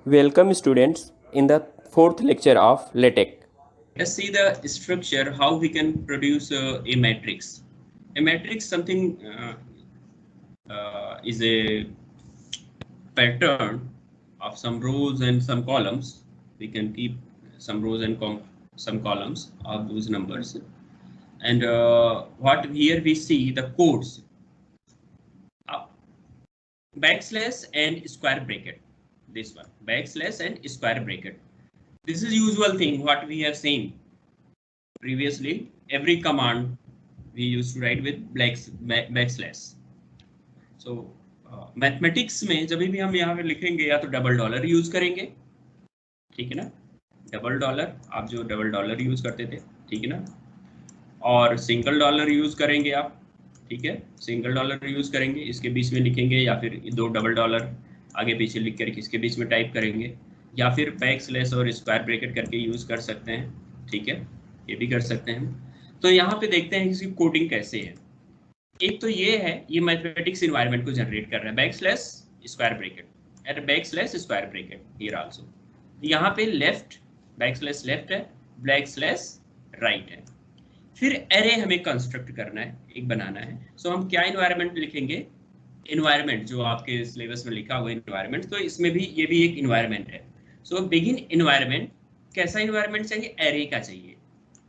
Welcome students in the fourth lecture of LaTeX. Let's see the structure, how we can produce a matrix. A matrix something is a pattern of some rows and some columns. We can keep some rows and some columns of those numbers. And what here we see the codes, backslash and square bracket. This one, backslash and square bracket. This is usual thing what we have seen previously. Every command we used to write with backslash. So mathematics में जब भी हम यहाँ पे लिखेंगे या तो double dollar use करेंगे, ठीक है ना, डबल डॉलर, आप जो डबल डॉलर यूज करते थे, ठीक है ना, और सिंगल डॉलर यूज करेंगे आप, ठीक है, सिंगल डॉलर यूज करेंगे, इसके बीच में लिखेंगे, या फिर दो डबल डॉलर आगे पीछे लिख कर इसके बीच में टाइप करेंगे, या फिर बैकस्लैश और स्क्वायर ब्रैकेट करके यूज कर सकते हैं, ठीक है, ये भी कर सकते हैं। तो यहाँ पे देखते हैं इसकी कोडिंग कैसे है। एक तो ये है, ये मैथमेटिक्स इन्वायरमेंट को जनरेट कर रहा है, backslash square bracket at backslash square bracket here also. यहाँ पे लेफ्ट, बैकस्लैश लेफ्ट है, बैकस्लैश राइट है। फिर एरे हमें कंस्ट्रक्ट करना है, एक बनाना है। सो हम क्या इन्वायरमेंट लिखेंगे, इन्वायरमेंट जो आपके सिलेबस में लिखा हुआ इन्वायरमेंट, तो इसमें भी ये भी एक इन्वायरमेंट है। सो बिगिन इन्वायरमेंट, कैसा इन्वायरमेंट चाहिए, एरे का चाहिए।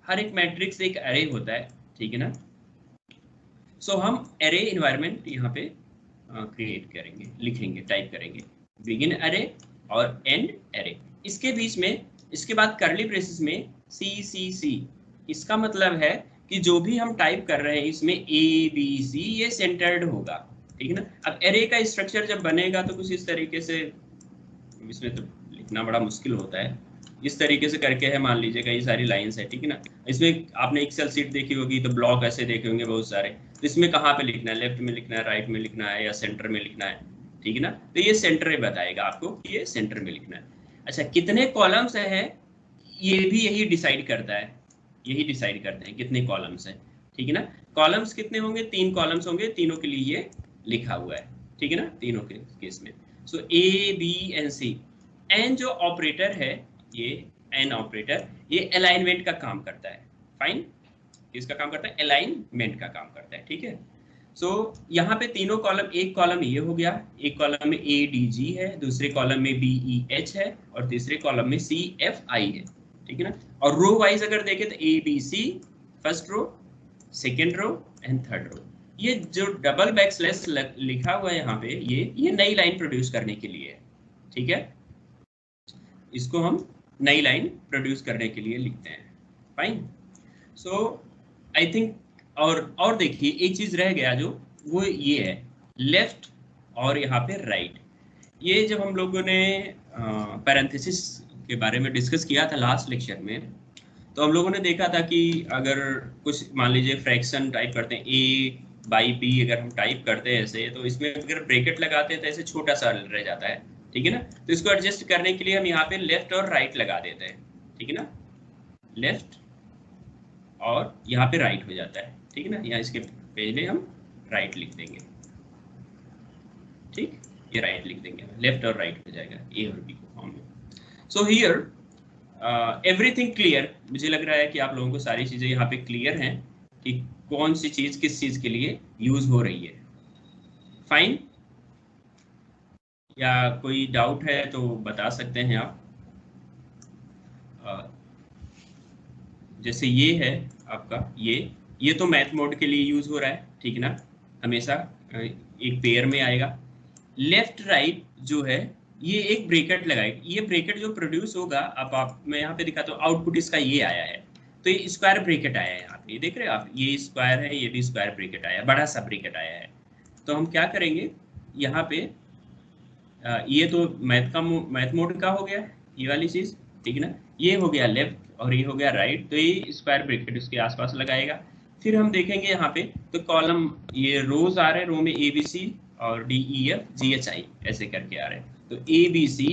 हर एक मैट्रिक्स एक एरे होता है, ठीक है ना। सो हम एरे इन्वायरमेंट यहाँ पे क्रिएट करेंगे, लिखेंगे, टाइप करेंगे बिगिन एरे और एंड एरे। इसके बीच में, इसके बाद करली ब्रेसेस में सी, इसका मतलब है कि जो भी हम टाइप कर रहे हैं इसमें ए बी सी ये सेंटर्ड होगा, ठीक है ना। अब एरे का स्ट्रक्चर जब बनेगा तो कुछ इस तरीके से, इसमें तो लिखना बड़ा मुश्किल होता है, इस तरीके से करके है, मान लीजिए कई सारी लाइंस है, ठीक है ना। इसमें आपने एक्सेल शीट देखी होगी तो ब्लॉक ऐसे देखे होंगे बहुत सारे, तो इसमें कहाँ पे लिखना है, लेफ्ट में लिखना है, राइट में लिखना है, या सेंटर में लिखना है, ठीक है ना। तो ये सेंटर में बताएगा आपको कि ये सेंटर में लिखना है। अच्छा, कितने कॉलम्स है ये भी यही डिसाइड करता है, यही डिसाइड करते हैं कितने कॉलम्स हैं, ठीक है ना। कॉलम्स कितने होंगे, 3 कॉलम्स होंगे, तीनों के लिए ये लिखा हुआ है, ठीक है ना, तीनों के केस में। So A B and C. And जो ऑपरेटर है, ये एन ऑपरेटर, ये अलाइनमेंट का काम करता है। फाइन, किसका काम करता है, अलाइनमेंट का काम करता है, ठीक है। सो यहाँ पे तीनों कॉलम, एक कॉलम ये हो गया, एक कॉलम में ए डी जी है, दूसरे कॉलम में बी ई एच है, और तीसरे कॉलम में सी एफ आई है, ठीक है ना। और रो वाइज अगर देखें तो A B C first row, second row and third row. ये जो डबल बैकस्लैश लिखा हुआ है यहाँ पे, ये नई लाइन प्रोड्यूस करने के लिए है, ठीक है। इसको हम नई लाइन प्रोड्यूस करने के लिए लिखते हैं। फाइन, सो आई थिंक, और देखिए एक चीज रह गया जो, वो ये है लेफ्ट और यहाँ पे राइट। ये जब हम लोगों ने पैरेंथेसिस के बारे में डिस्कस किया था लास्ट लेक्चर में, तो हम लोगों ने देखा था कि अगर कुछ मान लीजिए फ्रैक्शन टाइप करते हैं, ए बाई बी अगर हम टाइप करते हैं ऐसे, तो इसमें अगर ब्रैकेट लगाते हैं तो ऐसे छोटा सा रह जाता है, ठीक है ना। तो इसको एडजस्ट करने के लिए हम यहाँ पे लेफ्ट और राइट लगा देते हैं, ठीक है ना, लेफ्ट और यहाँ पे राइट हो जाता है, ठीक है ना। यहाँ इसके पहले हम राइट लिख देंगे, ठीक, ये राइट लिख देंगे, लेफ्ट और राइट हो जाएगा ए और बी को फॉर्म में। So here everything clear. मुझे लग रहा है कि आप लोगों को सारी चीजें यहाँ पे क्लियर हैं कि कौन सी चीज किस चीज के लिए यूज हो रही है। फाइन, या कोई डाउट है तो बता सकते हैं आप। जैसे ये है आपका, ये तो मैथ मोड के लिए यूज हो रहा है, ठीक है ना, हमेशा एक पेयर में आएगा। लेफ्ट राइट जो है, ये एक ब्रैकेट लगाएगा, ये ब्रैकेट जो प्रोड्यूस होगा, अब आप मैं यहाँ पे दिखाता हूँ, आउटपुट इसका ये आया है, तो ये स्क्वायर ब्रैकेट आया है यहाँ पे, ये देख रहे हो आप, ये स्क्वायर है, ये भी स्क्वायर ब्रैकेट आया है, बड़ा सा ब्रैकेट आया है। तो हम क्या करेंगे यहाँ पे, ये तो मैथ मोड का हो गया ये वाली चीज, ठीक है ना। ये हो गया लेफ्ट और ये हो गया राइट, तो ये स्क्वायर ब्रैकेट उसके आसपास लगाएगा। फिर हम देखेंगे यहाँ पे तो कॉलम, ये रोज आ रहे हैं, रो में ए बी सी और D E F G H I ऐसे करके आ रहे हैं। तो ए बी सी,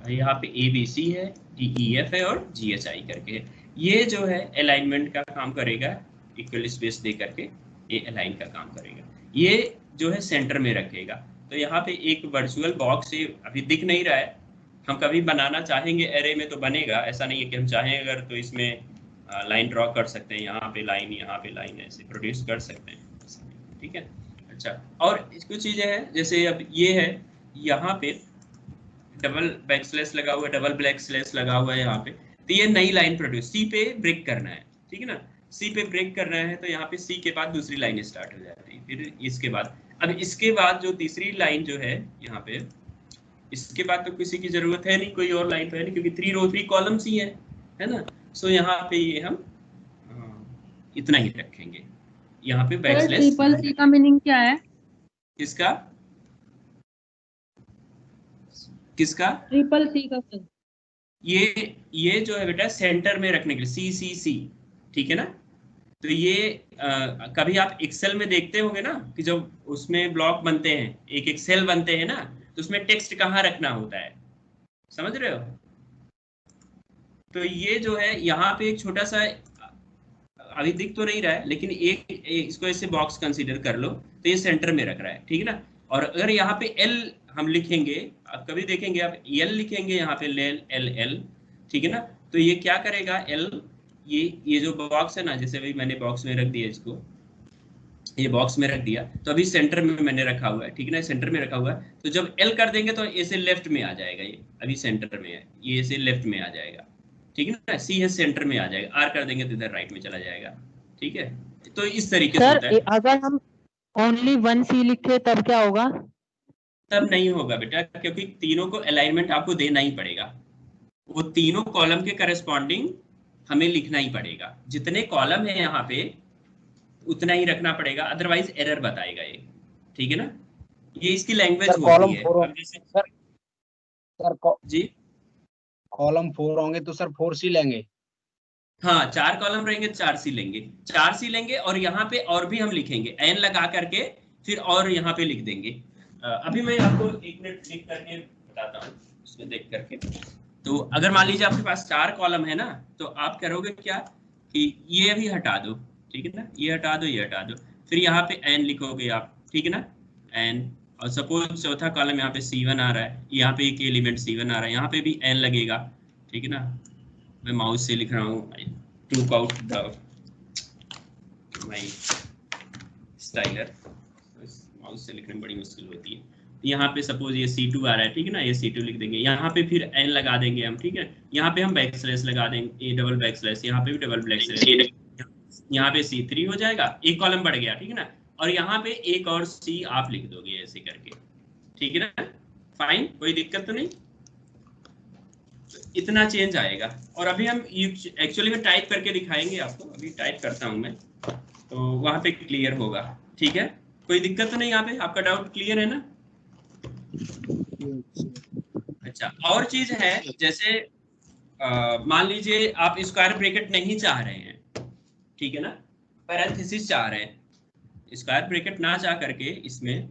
यहाँ पे ए बी सी है, डी ई एफ है और जी एच आई करके है। ये जो है अलाइनमेंट का काम करेगा, इक्वल स्पेस दे करके ये अलाइन का काम करेगा। ये जो है सेंटर में रखेगा। तो यहाँ पे एक वर्चुअल बॉक्स अभी दिख नहीं रहा है, हम कभी बनाना चाहेंगे एरे में तो बनेगा, ऐसा नहीं है कि हम चाहें अगर तो इसमें लाइन ड्रॉ कर सकते हैं, यहाँ पे लाइन, यहाँ पे लाइन, ऐसे प्रोड्यूस कर सकते हैं, ठीक है। अच्छा, और कुछ चीजें हैं, जैसे अब ये है, यहाँ पे डबल बैक स्लैश लगा हुआ है, डबल ब्लैक स्लैश लगा हुआ है यहाँ पे, तो ये नई लाइन प्रोड्यूस, सी पे ब्रेक करना है, ठीक है ना। सी पे ब्रेक करना है तो यहाँ पे सी के बाद दूसरी लाइन स्टार्ट हो जाती है, फिर इसके बाद, अब इसके बाद जो तीसरी लाइन जो है यहाँ पे, इसके बाद तो किसी की जरूरत है नहीं, कोई और लाइन तो है नहीं, क्योंकि 3 रो 3 कॉलम्स ही है ना। सो यहाँ पे ये हम इतना ही रखेंगे, यहाँ पे बैक स्लैश। ट्रिपल सी का मीनिंग क्या है? किसका किसका? ट्रिपल सी का ये जो है बेटा सेंटर में रखने के लिए, सी सी सी, ठीक है ना। तो ये कभी आप एक्सेल में देखते होंगे ना कि जब उसमें ब्लॉक बनते हैं, एक एक सेल बनते हैं ना, तो उसमें टेक्स्ट कहाँ रखना होता है, समझ रहे हो। तो ये जो है यहाँ पे एक छोटा सा, अभी दिख तो नहीं रहा है, लेकिन इसको ऐसे बॉक्स कंसीडर कर लो, तो ये सेंटर में रख रहा है, ठीक है ना। और अगर यहाँ पे एल हम लिखेंगे, आप कभी देखेंगे आप एल लिखेंगे यहाँ पे, एल एल एल, ठीक है ना, तो ये क्या करेगा एल, ये जो बॉक्स है ना, जैसे अभी मैंने बॉक्स में रख दिया इसको, ये बॉक्स में रख दिया, तो अभी सेंटर में मैंने रखा हुआ है, ठीक है ना, सेंटर में रखा हुआ है, तो जब एल कर देंगे तो ऐसे लेफ्ट में आ जाएगा, ये अभी सेंटर में है, ये ऐसे लेफ्ट में आ जाएगा, ठीक है ना। सी है सेंटर में आ जाएगा, आर कर देंगे तो इधर राइट में चला जाएगा, ठीक है। तो इस तरीके से होता है। अगर हम ओनली 1 सी लिखे तब क्या होगा? तब नहीं होगा बेटा, क्योंकि तीनों को अलाइनमेंट आपको देना ही पड़ेगा, वो तीनों कॉलम के करस्पॉन्डिंग हमें लिखना ही पड़ेगा, जितने कॉलम है यहाँ पे उतना ही रखना पड़ेगा, अदरवाइज एरर बताएगा ये, ठीक है ना। ये इसकी लैंग्वेज होती है। अब जैसे सर जी, कॉलम 4 होंगे तो सर 4 सी लेंगे। हाँ 4 कॉलम रहेंगे, 4 सी लेंगे, 4 सी लेंगे, और यहाँ पे और भी हम लिखेंगे एन लगा करके, फिर और यहाँ पे लिख देंगे। अभी मैं आपको 1 मिनट लिख करके बताता हूँ, इसमें देख करके। तो अगर मान लीजिए आपके पास 4 कॉलम है ना, तो आप करोगे क्या कि ये भी हटा दो, ठीक है ना, ये हटा दो, ये हटा दो, फिर यहाँ पे एन लिखोगे आप, ठीक है ना, एन। और सपोज चौथा कॉलम यहाँ पे C1 आ रहा है, यहाँ पे एक एलिमेंट C1 आ रहा है, यहाँ पे भी एन लगेगा, ठीक है ना। मैं माउस से लिख रहा हूँ, टूक out the my styler, mouse से लिखने में बड़ी मुश्किल होती है। यहाँ पे सपोज ये C2 आ रहा है, ठीक है ना, ये C2 लिख देंगे, यहाँ पे फिर एन लगा देंगे हम, ठीक है। यहाँ पे हम बैक स्लैश लगा देंगे, ये डबल बैक स्लैश, यहाँ पे भी डबल बैक स्लैश, यहाँ पे C3 हो जाएगा, एक कॉलम बढ़ गया, ठीक है ना। और यहाँ पे एक और C आप लिख दोगे ऐसे करके, ठीक है ना, फाइन, कोई दिक्कत तो नहीं। इतना चेंज आएगा। और अभी हम एक्चुअली में टाइप करके दिखाएंगे आपको, अभी टाइप करता हूं मैं, तो वहां पे क्लियर होगा, ठीक है। कोई दिक्कत तो नहीं, यहाँ पे आपका डाउट क्लियर है ना। अच्छा, और चीज है, जैसे मान लीजिए आप स्क्वायर ब्रैकेट नहीं चाह रहे हैं, ठीक है ना, पैरेंथेसिस चाह रहे हैं, स्क्वायर ब्रैकेट ना चाह करके इसमें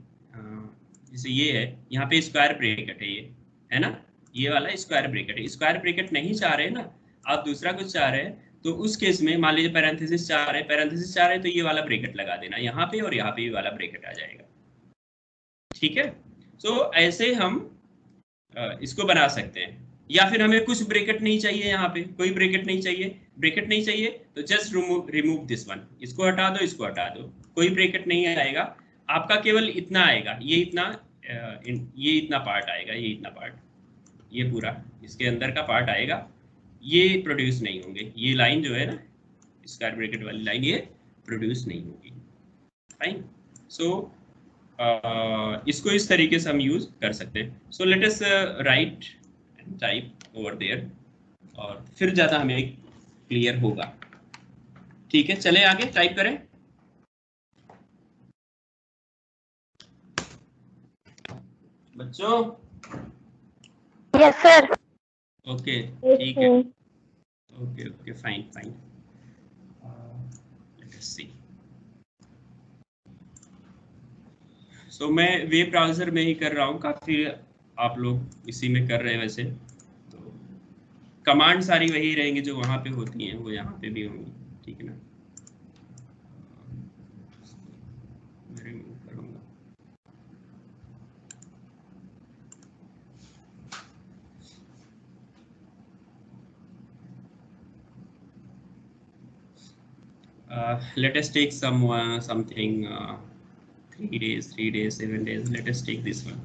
जैसे ये है, यहाँ पे स्क्वायर ब्रैकेट है ना, ये वाला स्क्वायर ब्रैकेट है, स्क्वायर ब्रैकेट नहीं चाह रहे हैं ना, आप दूसरा कुछ चाह रहे हैं, तो उस केस में मान लीजिए पैरेंथेसिस चाह रहे हैं, तो ये वाला ब्रैकेट लगा देना यहाँ पे, और यहाँ पे ये वाला ब्रैकेट आ जाएगा, ठीक है। सो ऐसे हम इसको बना सकते हैं। या फिर हमें कुछ ब्रैकेट नहीं चाहिए, यहाँ पे कोई ब्रैकेट नहीं चाहिए, तो जस्ट रिमूव दिस वन, इसको हटा दो, इसको हटा दो, कोई ब्रैकेट नहीं आएगा आपका, केवल इतना आएगा, ये इतना पार्ट आएगा, ये इतना पार्ट, ये पूरा इसके अंदर का पार्ट आएगा, ये प्रोड्यूस नहीं होंगे, ये लाइन जो है ना स्क्वायर ब्रैकेट वाली लाइन, ये प्रोड्यूस नहीं होगी, फाइन। सो इसको इस तरीके से हम यूज कर सकते हैं। So let us write and type over there, और फिर ज्यादा हमें क्लियर होगा, ठीक है। चले आगे टाइप करें। बच्चों यस सर। ओके, ठीक है, okay fine fine, let us see. So मैं वेब ब्राउजर में ही कर रहा हूँ, काफी आप लोग इसी में कर रहे हैं वैसे, तो कमांड सारी वही रहेंगी जो वहां पे होती हैं, वो यहाँ पे भी होंगी, ठीक है ना। मैं रिमूव करूंगा। let us take something 3 days, 7 days. Let us take this one.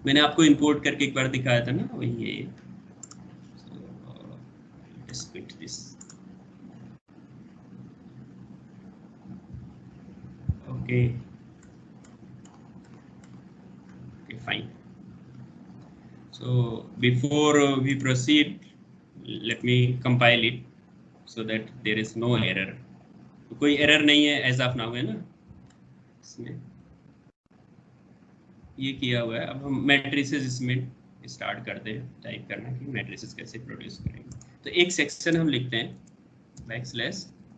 मैंने आपको इंपोर्ट करके एक बार दिखाया था ना, वही है। So let's quit this. Okay, fine. So before we proceed, let me compile it so that there is no error. कोई एरर नहीं है एज ऑफ नाउ, है ना इसमें, ये किया हुआ है। अब हम मैट्रिसेस इसमें स्टार्ट करते हैं टाइप करना कि मैट्रिसेस कैसे प्रोड्यूस करेंगे। तो एक सेक्शन हम लिखते हैं बैकस्लैश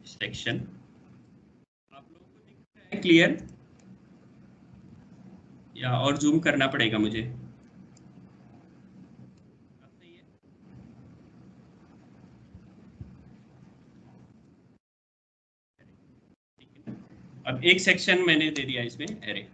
सेक्शन। आप लोगों को दिख रहा है क्लियर या और जूम करना पड़ेगा मुझे? अब एक सेक्शन मैंने दे दिया इसमें एरे।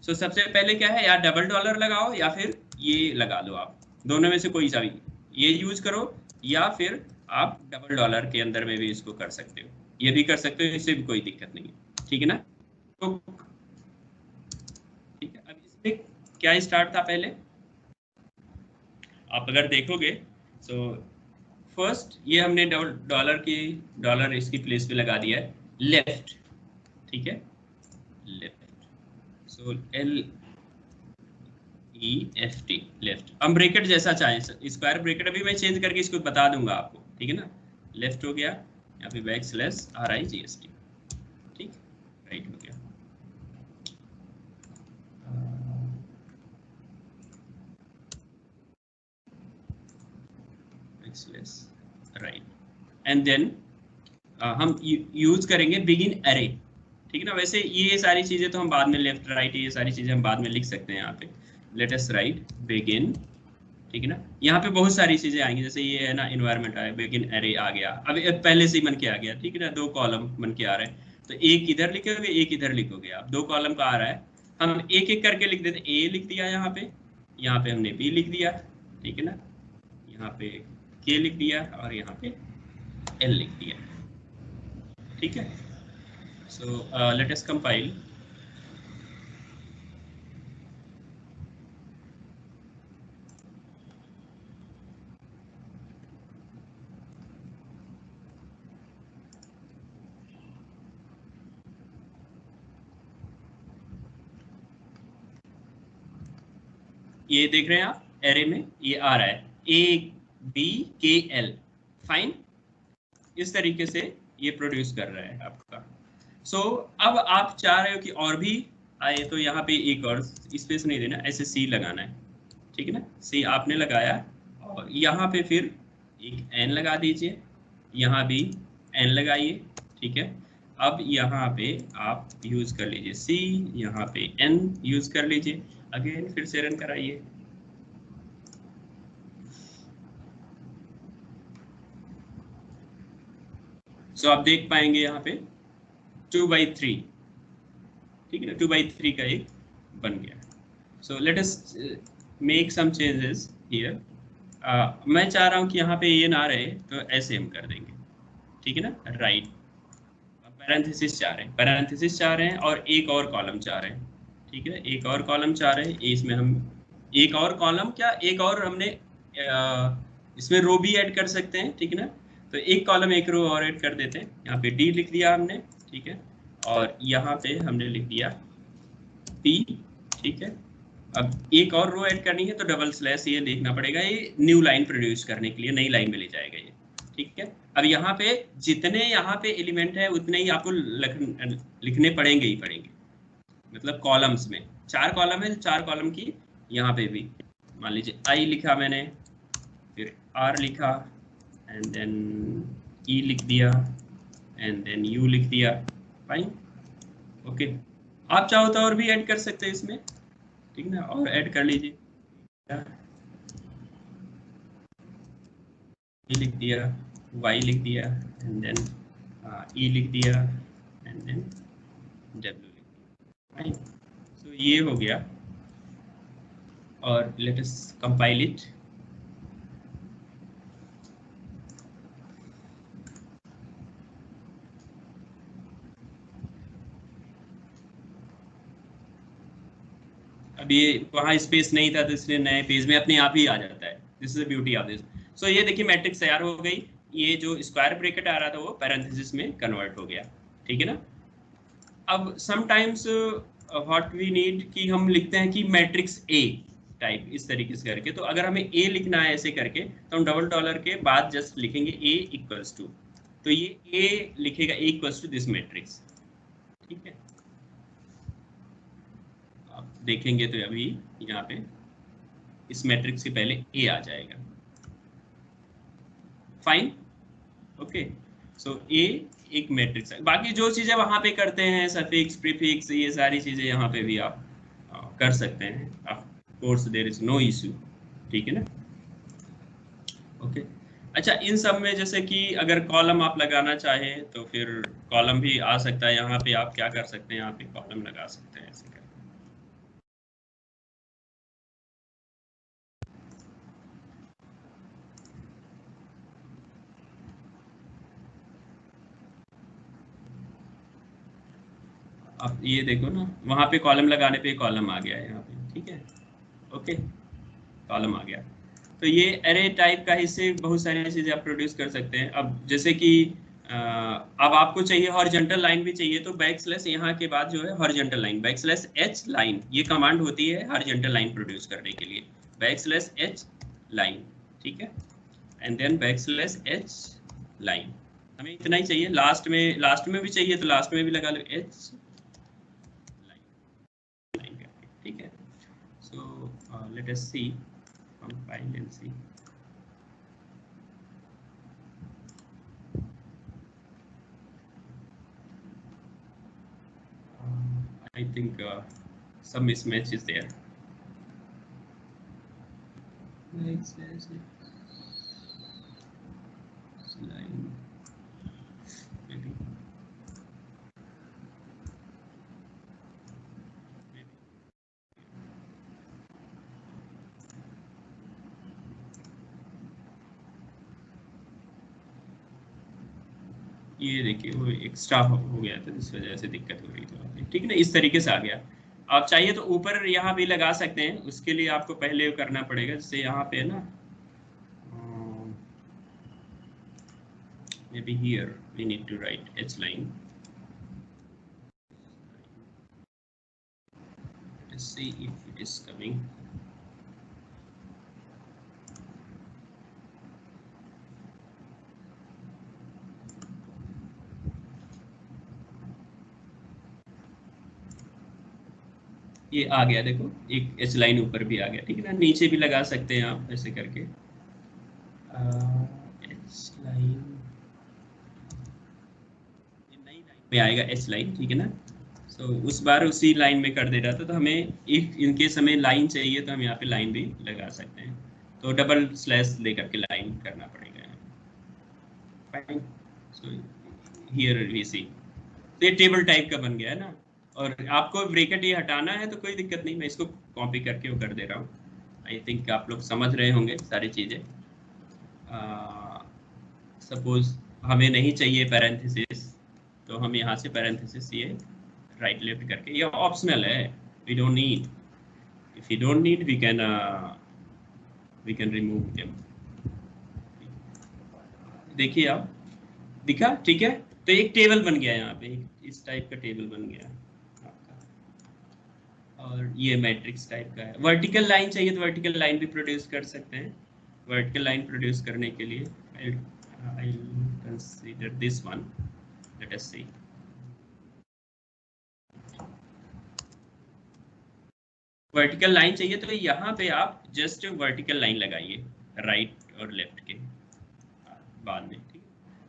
सो सबसे पहले क्या है, या डबल डॉलर लगाओ या फिर ये लगा दो, आप दोनों में से कोई सा भी ये यूज करो, या फिर आप डबल डॉलर के अंदर में भी इसको कर सकते हो, ये भी कर सकते हो, इससे भी कोई दिक्कत नहीं है, ठीक है ना। तो ठीक है, अब इसमें क्या स्टार्ट था पहले, आप अगर देखोगे तो फर्स्ट ये हमने डॉलर इसकी प्लेस पे लगा दिया है लेफ्ट, ठीक है, लेफ्ट। सो LEFT लेफ्ट। हम ब्रैकेट जैसा चाहें, स्क्वायर ब्रैकेट अभी मैं चेंज करके इसको बता दूंगा आपको, ठीक है ना। लेफ्ट हो गया, यहाँ पे बैकस्लैश RIGST, ठीक, राइट हो गया। बैकस्लैश राइट, एंड देन हम यूज करेंगे बिगिन अरे, ठीक है ना। वैसे ये सारी चीजें तो हम बाद में, लेफ्ट राइट ये सारी चीजें हम बाद में लिख सकते हैं यहाँ पे। लेट अस राइट बिगिन, ठीक है ना। यहाँ पे बहुत सारी चीजें आएंगी, जैसे ये है ना इन्वायरमेंट आया, बिगिन अरे आ गया, अब पहले से ही बन के आ गया, ठीक है ना। 2 कॉलम बन के आ रहे हैं, तो एक इधर लिखोगे एक इधर लिखोगे आप, 2 कॉलम का आ रहा है, हम एक एक करके लिख देते। ए लिख दिया यहाँ पे हमने बी लिख दिया, ठीक है ना, यहाँ पे के लिख दिया और यहाँ पे एल लिख दिया, ठीक है। So let us compile. ये देख रहे हैं आप एरे में ये आ रहा है ABKL, फाइन, इस तरीके से ये प्रोड्यूस कर रहा है आपका। सो अब आप चाह रहे हो कि और भी आए, तो यहाँ पे एक और स्पेस नहीं देना, ऐसे C लगाना है, ठीक है ना। C आपने लगाया और यहाँ पे फिर एक N लगा दीजिए, यहाँ भी N लगाइए, ठीक है। अब यहाँ पे आप यूज कर लीजिए C, यहाँ पे N यूज कर लीजिए, अगेन फिर से रन कराइए। सो आप देख पाएंगे यहाँ पे 2/3, ठीक है ना, 2/3 का एक बन गया। So let us make some changes here. मैं चाह रहा हूँ कि यहाँ पे ये ना रहे, तो ऐसे हम कर देंगे, ठीक है ना, राइट। पैरेंथेसिस चाह रहे हैं और एक और कॉलम चाह रहे हैं, ठीक है, एक और कॉलम चाह रहे हैं। इसमें हम एक और कॉलम क्या, एक और हमने इसमें रो भी ऐड कर सकते हैं, ठीक है ना। तो एक कॉलम एक रो और ऐड कर देते हैं, यहाँ पे D लिख दिया हमने, ठीक है, और यहाँ पे हमने लिख दिया P, ठीक है। अब एक और रो ऐड करनी है तो डबल स्लैश ये देखना पड़ेगा, ये न्यू लाइन प्रोड्यूस करने के लिए नई लाइन में ले जाएगा ये, ठीक है। अब यहाँ पे जितने यहाँ पे एलिमेंट है उतने ही आपको लिखने पड़ेंगे ही पड़ेंगे, मतलब कॉलम्स में 4 कॉलम है, 4 कॉलम की यहाँ पे भी मान लीजिए I लिखा मैंने, फिर R लिखा, एंड देन E लिख दिया, एंड देन U लिख दिया, फाइन, ओके। आप चाहो तो और भी ऐड कर सकते हैं इसमें, ठीक है ना, और ऐड कर लीजिए, E लिख दिया, Y लिख दिया, एंड देन E लिख दिया, एंड देन W लिख दिया, फाइन। सो ये हो गया, और लेट अस कंपाइल इट। अब ये वहाँ स्पेस नहीं था तो इसलिए नए पेज में अपने आप ही आ जाता है। This is the beauty of this. So ये देखिए मैट्रिक्स तैयार हो गई। ये जो स्क्वायर ब्रैकेट आ रहा था वो पैरेंथेसिस में कन्वर्ट हो गया, ठीक है ना। अब समटाइम्स व्हाट वी नीड कि हम लिखते हैं कि मैट्रिक्स ए टाइप इस तरीके से करके, तो अगर हमें ए लिखना है ऐसे करके तो हम डबल डॉलर के बाद जस्ट लिखेंगे ए इक्वल्स टू, तो ये ए लिखेगा ए इक्वल्स टू दिस मैट्रिक्स, ठीक है। आप देखेंगे तो अभी यहाँ पे इस मैट्रिक्स से पहले ए आ जाएगा, फाइन, ओके। सो ए एक मैट्रिक्स है। बाकी जो चीजें वहां पे करते हैं सफिक्स प्रीफिक्स ये सारी चीजें यहाँ पे भी आप कर सकते हैं, of course there is no issue, ठीक है ना, ओके। अच्छा, इन सब में जैसे कि अगर कॉलम आप लगाना चाहें तो फिर कॉलम भी आ सकता है। यहाँ पे आप क्या कर सकते हैं, यहाँ पे कॉलम लगा सकते हैं ऐसे करके। आप ये देखो ना, वहाँ पे कॉलम लगाने पे कॉलम आ गया है यहाँ पे, ठीक है, ओके, कॉलम आ गया। तो ये एरे टाइप का इससे बहुत सारी चीज़ें आप प्रोड्यूस कर सकते हैं। अब जैसे कि अब आपको चाहिए हॉरिजॉन्टल लाइन भी चाहिए, तो बैक स्लैश यहाँ के बाद जो है horizontal line, back slash H line, ये कमांड होती है हॉरिजॉन्टल लाइन प्रोड्यूस करने के लिए, बैक स्लैश एच लाइन, ठीक है, and then back slash H line. हमें इतना ही चाहिए, लास्ट में भी चाहिए तो लास्ट में भी लगा लो एच लाइन, ठीक है। So let us see, compile and see. I think some mismatch is there. Line. Maybe. ये देखिए वो एक्स्ट्रा हो गया था, इस वजह से दिक्कत हो रही थी, ठीक है ना, इस तरीके से आ गया। आप चाहिए तो ऊपर यहाँ भी लगा सकते हैं, उसके लिए आपको पहले करना पड़ेगा, जैसे यहाँ पे है ना, maybe here we need to write h line. Let's see if it is coming. ये आ गया, देखो एक एच लाइन ऊपर भी आ गया, ठीक है ना। नीचे भी लगा सकते हैं आप ऐसे करके, एच लाइन नई लाइन में आएगा एच लाइन, ठीक है ना। सो उस बार उसी लाइन में कर दे रहा था, तो हमें इफ इनकेस हमें लाइन चाहिए तो हम यहाँ पे लाइन भी लगा सकते हैं, तो डबल स्लैश लेकर के लाइन करना पड़ेगा, फाइन। सो हियर वी सी, तो ये टेबल टाइप का बन गया है ना। और आपको ब्रैकेट ये हटाना है तो कोई दिक्कत नहीं, मैं इसको कॉपी करके वो कर दे रहा हूँ। आई थिंक आप लोग समझ रहे होंगे सारी चीज़ें। सपोज हमें नहीं चाहिए पैरेंथेसिस, तो हम यहाँ से पैरेंथेसिस ये राइट लेफ्ट करके, ये ऑप्शनल है, we don't need, if you don't need we can remove them. देखिए आप, दिखा, ठीक है। तो एक टेबल बन गया यहाँ पे, इस टाइप का टेबल बन गया, और ये मैट्रिक्स टाइप का है। वर्टिकल लाइन चाहिए तो वर्टिकल लाइन भी प्रोड्यूस कर सकते हैं। वर्टिकल लाइन प्रोड्यूस करने के लिए I'll consider this one, let us see. Vertical line चाहिए तो यहाँ पे आप जस्ट वर्टिकल लाइन लगाइए राइट और लेफ्ट के बाद में, ठीक है।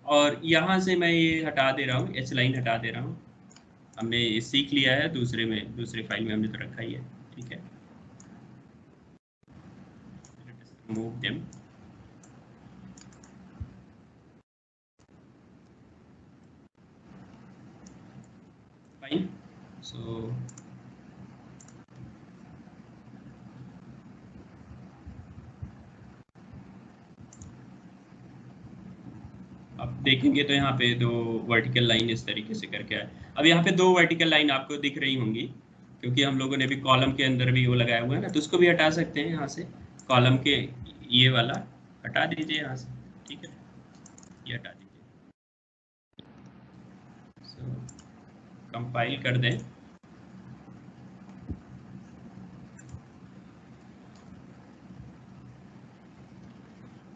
और यहाँ से मैं ये हटा दे रहा हूँ, एच लाइन हटा दे रहा हूँ। हमने ये सीख लिया है, दूसरे फाइल में हमने तो रखा ही है, ठीक है। Remove them. Fine. So आप देखेंगे तो यहाँ पे दो वर्टिकल लाइन इस तरीके से करके है। अब यहाँ पे दो वर्टिकल लाइन आपको दिख रही होंगी, क्योंकि हम लोगों ने भी कॉलम के अंदर भी वो लगाया हुआ है ना, तो उसको भी हटा सकते हैं यहाँ से। कॉलम के ये वाला हटा दीजिए यहाँ से, ठीक है, ये हटा दीजिए। कंपाइल कर दें।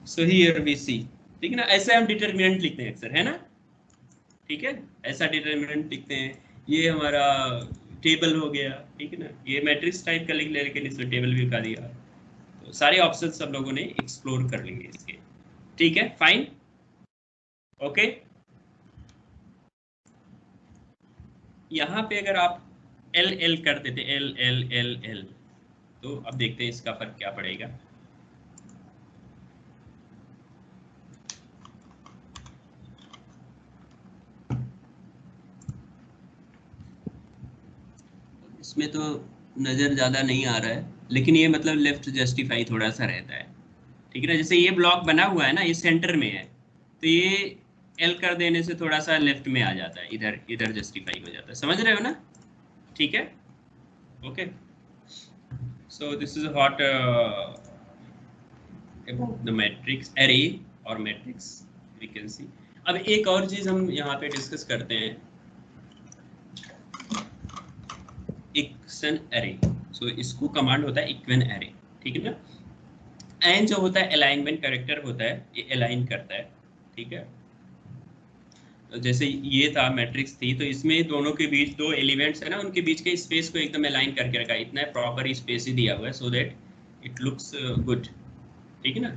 सो हियर वी सी, ठीक है ना, ऐसे हम डिटरमिनेंट लिखते हैं अक्सर, है ना, ठीक है, ऐसा डिटरमिनेंट लिखते हैं। ये हमारा टेबल हो गया, ठीक है ना, ये मैट्रिक्स टाइप का लिख ले, लेकिन इसमें टेबल भी का दिया। तो सारे ऑप्शन सब लोगों ने एक्सप्लोर कर लेंगे इसके, ठीक है, फाइन, ओके। यहाँ पे अगर आप एल एल कर देते, एल एल एल एल, तो अब देखते हैं इसका फर्क क्या पड़ेगा। इसमें तो नज़र ज़्यादा नहीं आ रहा है, लेकिन ये मतलब लेफ्ट जस्टिफाई थोड़ा सा रहता है, ठीक है ना। जैसे ये ब्लॉक बना हुआ है ना, ये सेंटर में है, तो ये एल कर देने से थोड़ा सा लेफ्ट में आ जाता है, इधर इधर जस्टिफाई हो जाता है, समझ रहे हो ना, ठीक है, okay. So this is what about the matrix array और मैट्रिक्स फ्रीक्वेंसी। अब एक और चीज़ हम यहाँ पे डिस्कस करते हैं, इक्वेशन एरे। सो इसको कमांड होता है इक्वेशन एरे, ठीक है ना। एन जो होता है अलाइनमेंट कैरेक्टर होता है, ये अलाइन करता है, ठीक है। तो जैसे ये था मैट्रिक्स थी, तो इसमें दोनों के बीच दो एलिमेंट्स है ना, उनके बीच के स्पेस को एकदम अलाइन करके रखा है, इतना प्रॉपर स्पेस ही दिया हुआ है, so that it looks good, ठीक है ना।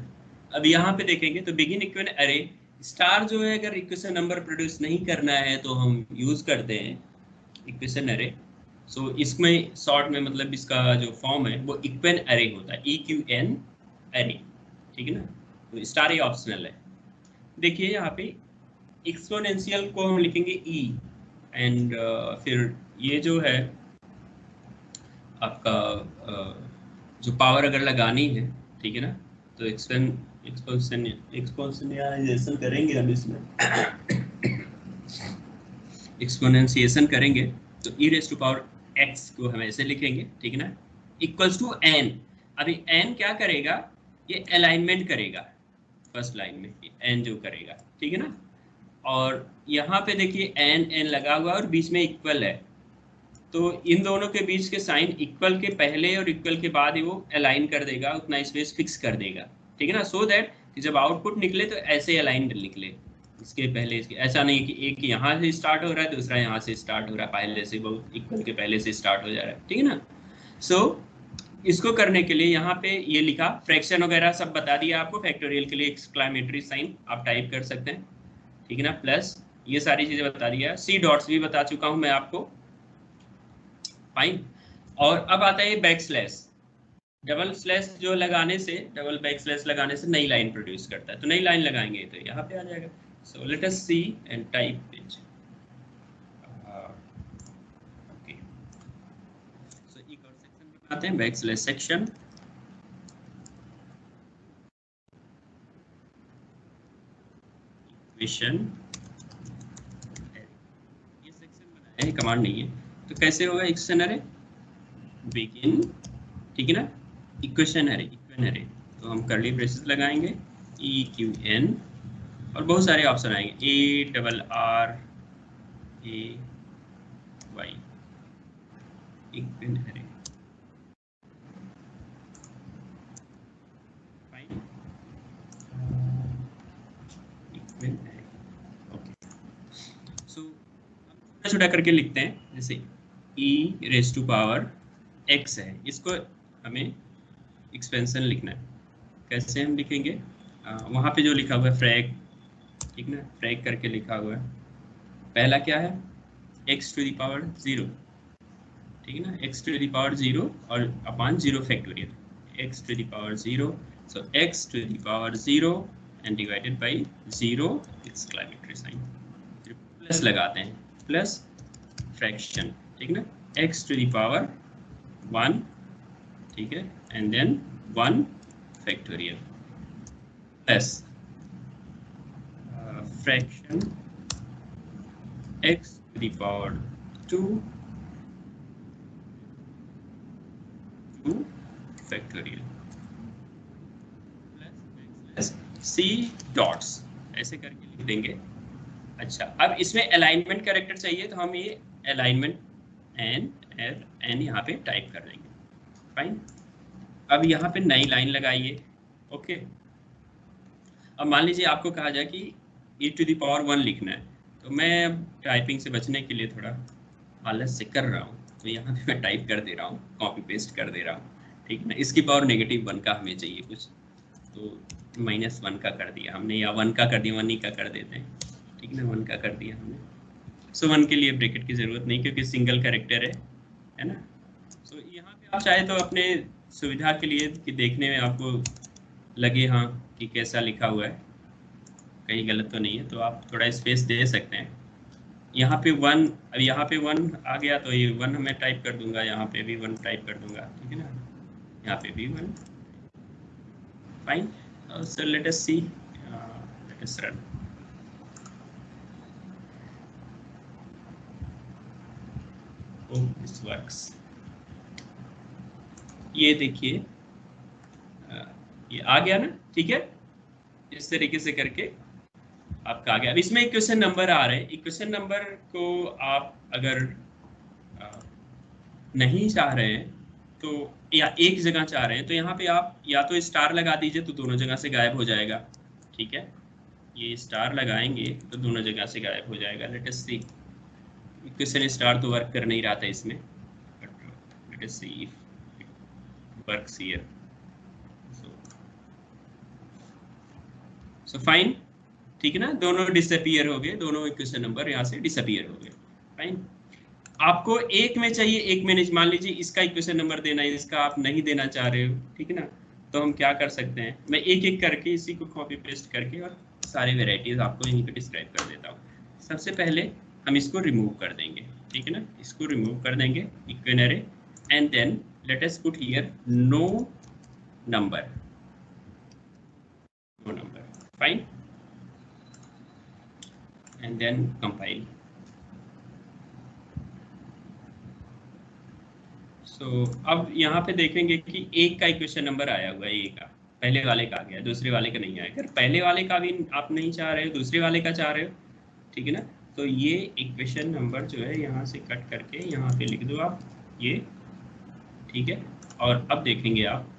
अब यहाँ पे देखेंगे तो बिगिन इक्वेशन एरे स्टार जो है, अगर इक्वेशन नंबर प्रोड्यूस नहीं करना है तो हम यूज करते हैं इक्वेशन एरे। सो इसमें शॉर्ट में मतलब इसका जो फॉर्म है वो इक्वेशन एरे होता है, EQN एरे, ठीक है ना। तो स्टार ही ऑप्शनल है। देखिए यहाँ पे एक्सपोनेंशियल को हम लिखेंगे E, एंड फिर ये जो है आपका जो पावर अगर लगानी है, ठीक है ना, तो एक्सपोनेंशिएशन करेंगे हम इसमें एक्सपोनेंशिएशन करेंगे तो e raise to power x को हम ऐसे लिखेंगे, ठीक है ना, इक्वल्स टू n। अभी n क्या करेगा, ये अलाइनमेंट करेगा फर्स्ट लाइन में, n जो करेगा, ठीक है ना। और यहाँ पे देखिए n लगा हुआ और बीच में इक्वल है, तो इन दोनों के बीच के साइन इक्वल के पहले और इक्वल के बाद ही वो अलाइन कर देगा, उतना स्पेस फिक्स कर देगा, ठीक है ना। सो दैट जब आउटपुट निकले तो ऐसे अलाइन निकले, इसके पहले इसके, ऐसा नहीं कि एक यहाँ से स्टार्ट हो रहा है दूसरा यहाँ से स्टार्ट हो रहा है, पहले से बहुत इक्वल के पहले से स्टार्ट हो जा रहा है, ठीक है ना। सो इसको करने के लिए यहाँ पे ये लिखा, फ्रैक्शन वगैरह सब बता दिया आपको, फैक्टोरियल के लिए एक्सक्लेमेटरी साइन आप टाइप कर सकते हैं, ठीक है ना, प्लस ये सारी चीजें बता दिया, सी डॉट्स भी बता चुका हूँ मैं आपको, फाइन। और अब आता है बैक स्लैश, डबल स्लैश जो लगाने से, डबल बैक स्लैश लगाने से नई लाइन प्रोड्यूस करता है, तो नई लाइन लगाएंगे तो यहाँ पे आ जाएगा। So let us see and type it, okay. So एक और सेक्शन बनाते हैं, बैक स्लैश सेक्शन, इक्वेशन, ये सेक्शन बनाया है, कमांड नहीं है, तो कैसे होगा इक्वेशन एरे, बिगिन, ठीक है ना, इक्वेशन एरे, इक्वेशन एरे, तो हम कर्ली ब्रेसेस लगाएंगे, EQN, और बहुत सारे ऑप्शन आएंगे, ARRAY, equation array, fine, equation array, okay. So हम छोटा करके लिखते हैं, जैसे E raise to power x है, इसको हमें एक्सपेंशन लिखना है, कैसे हम लिखेंगे, वहाँ पे जो लिखा हुआ है फ्रैक, ठीक ना, फ्रैक करके लिखा हुआ है, पहला क्या है x टू द पावर 0, ठीक है ना, x टू द पावर 0 और upon 0 factorial, x to the power 0, so x to the power 0 and divided by 0 exclamatory sign, plus लगाते हैं, प्लस फ्रैक्शन, ठीक है ना, x टू द पावर 1, ठीक है, and then 1 factorial, plus fraction x to the power 2 2 factorial plus C dots, ऐसे करके लिख देंगे। अच्छा, अब इसमें अलाइनमेंट कैरेक्टर चाहिए तो हम ये अलाइनमेंट एन यहाँ पे टाइप कर देंगे। फाइन। अब यहाँ पे नई लाइन लगाइए। ओके, अब मान लीजिए आपको कहा जाए कि e⁻1 लिखना है, तो मैं टाइपिंग से बचने के लिए थोड़ा आलस से कर रहा हूँ, तो यहाँ पे मैं टाइप कर दे रहा हूँ, कॉपी पेस्ट कर दे रहा हूँ, ठीक है ना। इसकी पावर -1 का हमें चाहिए कुछ, तो -1 का कर दिया हमने, या 1 का कर दिया, 1 ही का कर देते हैं, ठीक है ना, 1 का कर दिया हमने। सो 1 के लिए ब्रैकेट की ज़रूरत नहीं, क्योंकि सिंगल कैरेक्टर है ना। सो यहाँ पे आप चाहे तो अपने सुविधा के लिए कि देखने में आपको लगे हाँ कि कैसा लिखा हुआ है, कहीं गलत तो नहीं है, तो आप थोड़ा स्पेस दे सकते हैं। यहाँ पे 1, अब यहाँ पे 1 आ गया तो ये 1 मैं टाइप कर दूंगा, यहाँ पे भी 1 टाइप कर दूंगा, ठीक है ना, यहाँ पे भी 1। Fine. So let us see, let us run. Oh, this works. ये देखिए ये आ गया ना, ठीक है। इस तरीके से करके आपका आ गया। अब इसमें एक क्वेश्चन नंबर आ रहे हैं, एक क्वेश्चन नंबर को आप अगर नहीं चाह रहे हैं तो, या एक जगह चाह रहे हैं, तो यहाँ पे आप या तो स्टार लगा दीजिए तो दोनों जगह से गायब हो जाएगा, ठीक है। ये स्टार लगाएंगे तो दोनों जगह से गायब हो जाएगा। लेट अस सी, क्वेश्चन स्टार तो वर्क कर नहीं रहा था इसमें, but let us see if it works here. So fine, ठीक है ना, दोनों डिसअपीयर हो गए, दोनों इक्वेशन नंबर यहाँ से डिसअपीयर हो गए। फाइन। आपको एक में चाहिए, एक में नहीं। मान लीजिए इसका इक्वेशन नंबर देना है, इसका आप नहीं देना चाह रहे हो, ठीक है ना, तो हम क्या कर सकते हैं, मैं एक एक करके इसी को कॉपी पेस्ट करके और सारे वेराइटीज आपको यहीं पे डिस्क्राइब कर देता हूँ। सबसे पहले हम इसको रिमूव कर देंगे, ठीक है ना, इसको रिमूव कर देंगे eqnarray, and then let us put here no number, no number. Fine, and then compile. So अब यहाँ पे देखेंगे कि एक का इक्वेशन नंबर आया हुआ है, एक का, पहले वाले का आ गया, दूसरे वाले का नहीं आया। अगर पहले वाले का भी आप नहीं चाह रहे हो, दूसरे वाले का चाह रहे हो, ठीक है ना, तो ये इक्वेशन नंबर जो है यहाँ से कट करके यहाँ पे लिख दो आप ये, ठीक है। और अब देखेंगे आप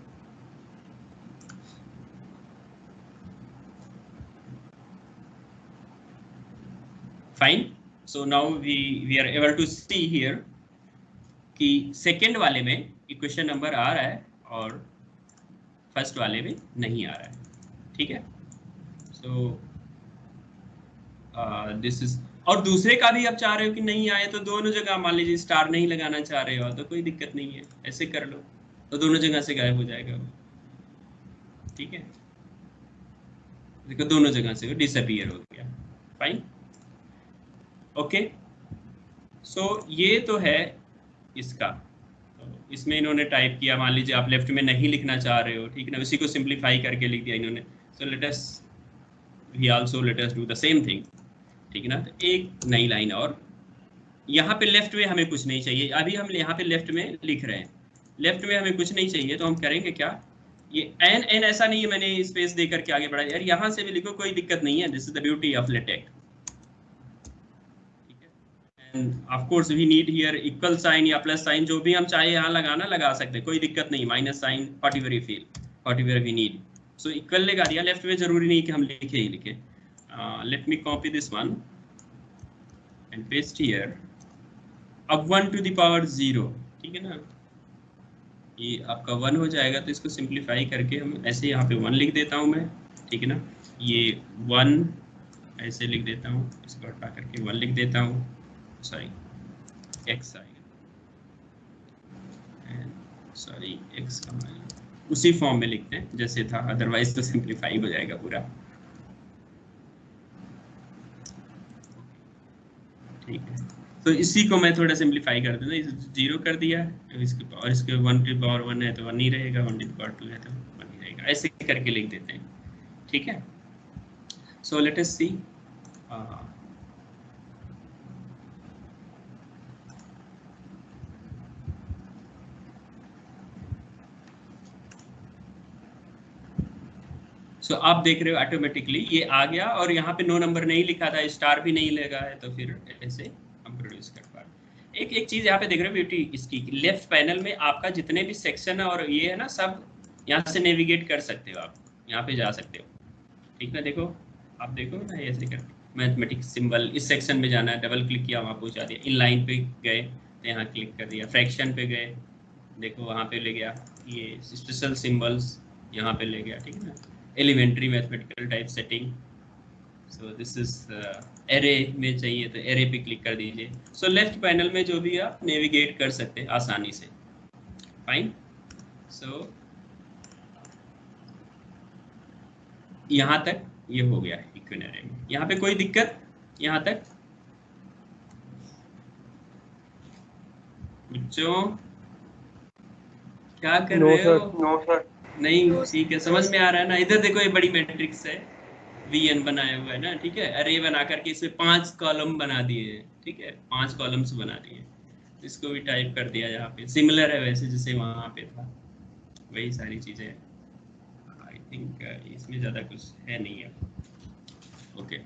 fine. So now we are able to see here कि सेकेंड वाले में इक्वेशन नंबर आ रहा है और फर्स्ट वाले में नहीं आ रहा है, ठीक है। सो दिस इज, और दूसरे का भी आप चाह रहे हो कि नहीं आए, तो दोनों जगह मान लीजिए स्टार नहीं लगाना चाह रहे हो तो कोई दिक्कत नहीं है, ऐसे कर लो तो दोनों जगह से गायब हो जाएगा वो, ठीक है। देखो दोनों जगह से वो डिसअपीयर हो गया। Fine, okay. सो ये तो है इसका, तो इसमें इन्होंने टाइप किया, मान लीजिए आप लेफ्ट में नहीं लिखना चाह रहे हो, ठीक है ना, उसी को सिंप्लीफाई करके लिख दिया इन्होंने। So let us we also let us do the same thing, ठीक है ना। तो एक नई लाइन, और यहाँ पे लेफ्ट में हमें कुछ नहीं चाहिए, अभी हम यहाँ पे लेफ्ट में लिख रहे हैं, लेफ्ट में हमें कुछ नहीं चाहिए, तो हम करेंगे क्या, ये एन एन ऐसा नहीं है मैंने स्पेस दे करके आगे बढ़ा, यार यहाँ से भी लिखो कोई दिक्कत नहीं है, this is the beauty of LaTeX. Of course we need here equal sign या प्लस साइन, जो भी हम चाहे यहाँ लगाना लगा सकते हैं, कोई दिक्कत नहीं, minus sign, whatever you feel, whatever we need. So equal लगा दिया, लेफ्ट में जरूरी नहीं कि हम लिखे ही लिखे। Let me copy this one and paste here. अब 1 टू द पावर 0, ठीक है ना, ये आपका 1 हो जाएगा, तो इसको सिंप्लीफाई करके हम ऐसे यहाँ पे 1 लिख देता हूँ मैं, ठीक है ना, ये 1 ऐसे लिख देता हूँ, इसको हटा करके 1 लिख देता हूँ, सॉरी x आएगा, सॉरी x का उसी फॉर्म में लिखते हैं जैसे था, अदरवाइज तो सिंप्लीफाई हो जाएगा पूरा, ठीक है। तो इसी को मैं थोड़ा सिंप्लीफाई कर दूंगा, इस 0 कर दिया, और इसके 1 टू पावर 1 है तो 1 ही रहेगा, 1 टू पावर 2 है तो 1 ही रहेगा, ऐसे करके लिख देते हैं, ठीक है। सो लेट अस सी, सो आप देख रहे हो ऑटोमेटिकली ये आ गया, और यहाँ पे 9 नंबर नहीं लिखा था, स्टार भी नहीं लगा है, तो फिर ऐसे हम प्रोड्यूस कर पा रहे। एक चीज यहाँ पे देख रहे हो ब्यूटी इसकी, लेफ्ट पैनल में आपका जितने भी सेक्शन है और ये है ना, सब यहाँ से नेविगेट कर सकते हो, आप यहाँ पे जा सकते हो, ठीक ना। देखो आप देखो ना, ऐसे कर मैथमेटिक्स सिंबल, इस सेक्शन में जाना है, डबल क्लिक किया वहाँ पहुँचा दिया, इन लाइन पे गए तो यहाँ क्लिक कर दिया, फ्रैक्शन पे गए देखो वहाँ पे ले गया, ये स्पेशल सिंबल्स यहाँ पे ले गया, ठीक है ना। Elementary mathematical typesetting, so this is array में चाहिए तो एरे पे क्लिक कर दीजिए। सो लेफ्ट पैनल में जो भी आप नेविगेट कर सकते हैं आसानी से, फाइन। सो यहाँ तक ये हो गया है इक्विनरी में, यहाँ पे कोई दिक्कत यहाँ तक बच्चों? क्या कर रहे हो? No sir. नहीं, ठीक है, समझ में आ रहा है ना। इधर देखो ये बड़ी मैट्रिक्स है, VN बनाया हुआ है ना, ठीक है। अरे बना करके इसमें 5 कॉलम बना दिए हैं, ठीक है, 5 कॉलम्स बना दिए, इसको भी टाइप कर दिया यहाँ पे। सिमिलर है वैसे जैसे वहाँ पे था, वही सारी चीजें। आई थिंक इसमें ज्यादा कुछ है नहीं है। ओके,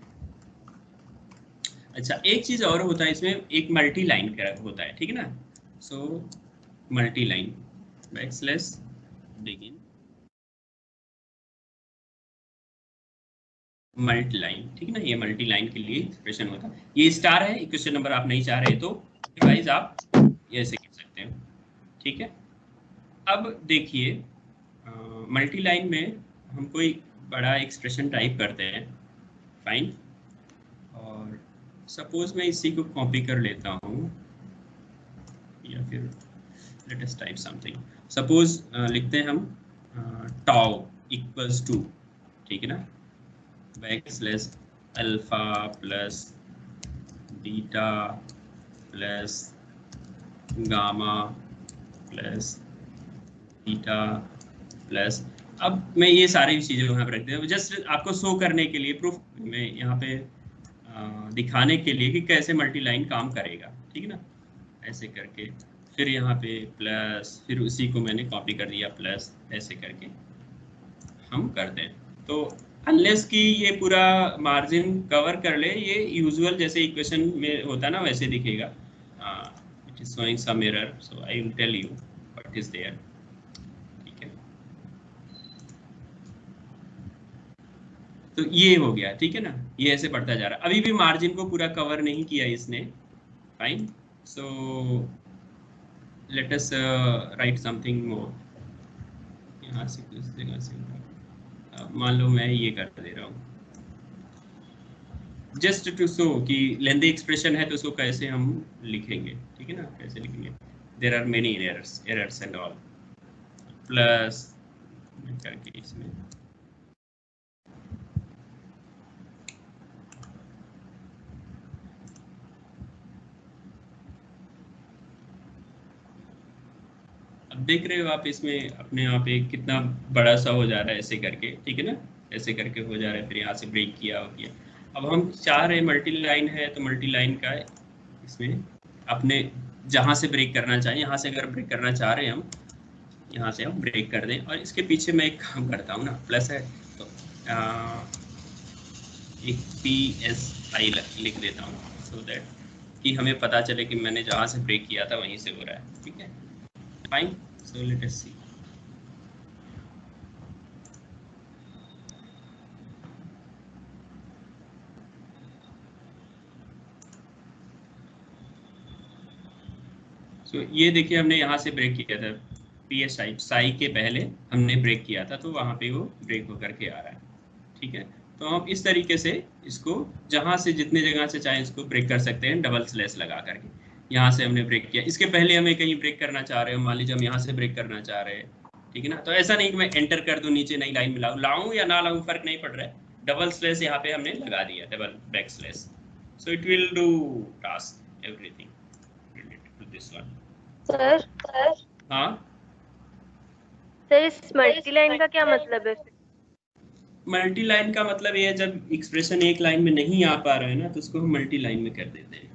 अच्छा एक चीज और होता है इसमें, एक मल्टी लाइन का होता है, ठीक है ना। So multi line backslash begin multi line, ठीक है ना। ये मल्टी लाइन के लिए एक्सप्रेशन होता है। ये स्टार है, इक्वेशन नंबर आप नहीं चाह रहे तो गाइस आप ऐसे कर सकते हो, ठीक है। अब देखिए मल्टी लाइन में हम कोई बड़ा एक्सप्रेशन टाइप करते हैं, फाइन। और सपोज मैं इसी को कॉपी कर लेता हूँ, या फिर let us type something. Suppose लिखते हैं हम टाउ इक्वल्स टू, ठीक है ना, backslash alpha plus beta plus gamma plus beta plus. अब मैं ये सारी चीज़ें यहाँ पर रख देता हूँ जस्ट आपको शो करने के लिए, प्रूफ में यहाँ पे दिखाने के लिए कि कैसे मल्टी लाइन काम करेगा, ठीक है ना। ऐसे करके फिर यहाँ पे प्लस, फिर उसी को मैंने कॉपी कर दिया प्लस, ऐसे करके हम करते हैं। तो अनलेस कि ये पूरा मार्जिन कवर कर ले, ये यूजुअल जैसे इक्वेशन में होता है ना वैसे दिखेगा। It is showing some error, so I will tell you what is there, ठीक है। तो ये हो गया, ठीक है ना, ये ऐसे बढ़ता जा रहा है। अभी भी मार्जिन को पूरा कवर नहीं किया इसने, fine. So let us right something more. यहाँ से कुछ जगह से मान लो मैं ये कर दे रहा हूँ जस्ट टू शो कि लेंदी एक्सप्रेशन है तो उसको कैसे हम लिखेंगे, ठीक है ना, कैसे लिखेंगे। There are many errors and all, plus करके इसमें अब देख रहे हो आप इसमें अपने आप एक कितना बड़ा सा हो जा रहा है ऐसे करके, ठीक है ना, ऐसे करके हो जा रहा है। फिर यहाँ से ब्रेक किया हो गया। अब हम चाह रहे मल्टी लाइन है तो मल्टी लाइन का इसमें अपने जहाँ से ब्रेक करना चाहिए, यहाँ से अगर ब्रेक करना चाह रहे हैं हम, यहाँ से हम ब्रेक कर दें। और इसके पीछे मैं एक काम करता हूँ ना, प्लस है तो एक PSI लिख देता हूँ, सो दैट कि हमें पता चले कि मैंने जहाँ से ब्रेक किया था वहीं से हो रहा है, ठीक है, फाइन। सो लेट अस सी। तो ये देखिए हमने यहाँ से ब्रेक किया था, PSI साई के पहले हमने ब्रेक किया था, तो वहाँ पे वो ब्रेक होकर के आ रहा है, ठीक है। तो हम इस तरीके से इसको जहाँ से जितने जगह से चाहे इसको ब्रेक कर सकते हैं, डबल स्लैश लगा करके। यहाँ से हमने ब्रेक किया, इसके पहले हमें कहीं ब्रेक करना चाह रहे हो, मान लीजिए हम यहाँ से ब्रेक करना चाह रहे हैं, ठीक है ना। तो ऐसा नहीं कि मैं एंटर कर दूँ नीचे नई लाइन में लाऊं या ना लाऊं, फर्क नहीं पड़ रहा है। डबल स्लैश यहाँ पे हमने लगा दिया, double back slash, so it will do task everything related to this one. Sir हाँ सर, इस मल्टी लाइन का क्या मतलब है? मल्टी लाइन का मतलब ये है जब एक्सप्रेशन एक लाइन में नहीं आ पा रहा है ना, तो उसको हम मल्टी लाइन में कर देते हैं,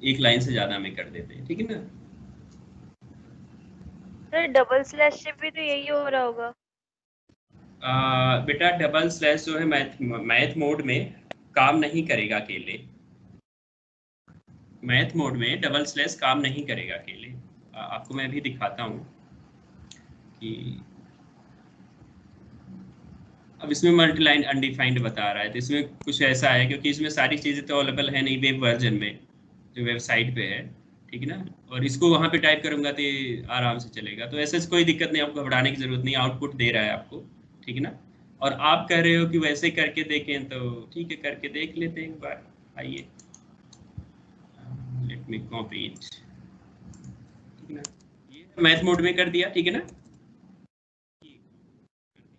एक लाइन से ज्यादा में कर देते हैं, ठीक है ना। सर डबल स्लैश से भी तो यही हो रहा होगा। बेटा डबल स्लैश जो है मैथ मोड में काम नहीं करेगा अकेले। मैथ मोड में डबल स्लैश काम नहीं करेगा अकेले। आपको मैं भी दिखाता हूँ कि अब इसमें मल्टीलाइन अनडिफाइंड बता रहा है, तो इसमें कुछ ऐसा है क्योंकि इसमें सारी चीज़ें तो अवेलेबल है नहीं वेब वर्जन में, जो वेबसाइट पे है, ठीक है ना। और इसको वहाँ पे टाइप करूँगा तो ये आराम से चलेगा, तो ऐसे कोई दिक्कत नहीं, आपको घबराने की ज़रूरत नहीं, आउटपुट दे रहा है आपको, ठीक है ना। और आप कह रहे हो कि वैसे करके देखें, तो ठीक है करके देख लेते हैं एक बार। आइए लेट मी कॉपी इट, ठीक है ना। ये मैथ मोड में कर दिया, ठीक है ना।